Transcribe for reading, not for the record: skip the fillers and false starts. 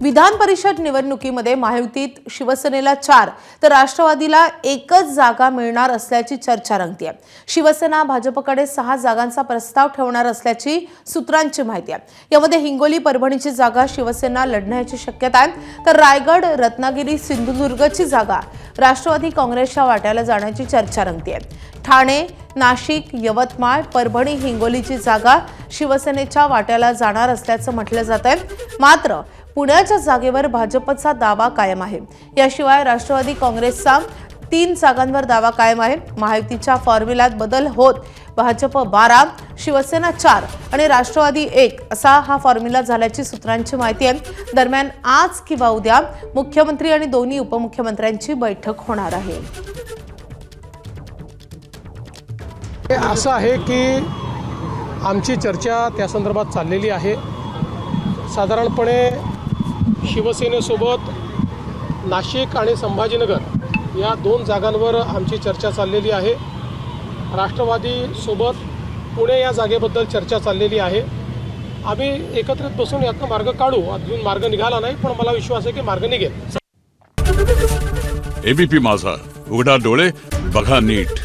विधान परिषद निवडणुकीमध्ये महायुतीत शिवसेनेला 4 तर राष्ट्रवादीला 1च जागा मिळणार असल्याची चर्चा रंगतेय। शिवसेना भाजपकडे 6 जागांचा प्रस्ताव ठेवणार असल्याची सूत्रांची माहिती आहे। यामध्ये हिंगोली परभणीची जागा शिवसेना लढण्याची शक्यता आहे, तर रायगड, रत्नागिरी, सिंधुदुर्गची जागा राष्ट्रवादी काँग्रेसच्या वाट्याला जाण्याची चर्चा रंगतेय। ठाणे, नाशिक, यवतमाळ, परभणी, हिंगोलीची जागा शिवसेनेच्या वाट्याला जाणार असल्याचं म्हटलं जातंय। मात्र पुण्याच्या जागेवर भाजपचा दावा कायम आहे। याशिवाय राष्ट्रवादी काँग्रेसचा 3 जागांवर दावा कायम आहे। महायुतीच्या फॉर्म्युल्यात बदल होत भाजप 12, शिवसेना 4 आणि राष्ट्रवादी 1 असा हा फॉर्म्युला झाल्याची सूत्रांची माहिती आहे। दरम्यान आज किंवा उद्या मुख्यमंत्री आणि दोन्ही उपमुख्यमंत्र्यांची बैठक होणार आहे। असं आहे की आमची चर्चा त्या संदर्भात चाललेली आहे। साधारणपणे शिवसेनेसोबत नाशिक आणि संभाजीनगर या 2 जागांवर आमची चर्चा चाललेली आहे। राष्ट्रवादीसोबत पुणे या जागेबद्दल चर्चा चाललेली आहे। आम्ही एकत्रित बसून यातनं मार्ग काढू। अजून मार्ग निघाला नाही, पण मला विश्वास आहे की मार्ग निघेल। एबीपी माझा, उघडा डोळे बघा नीट।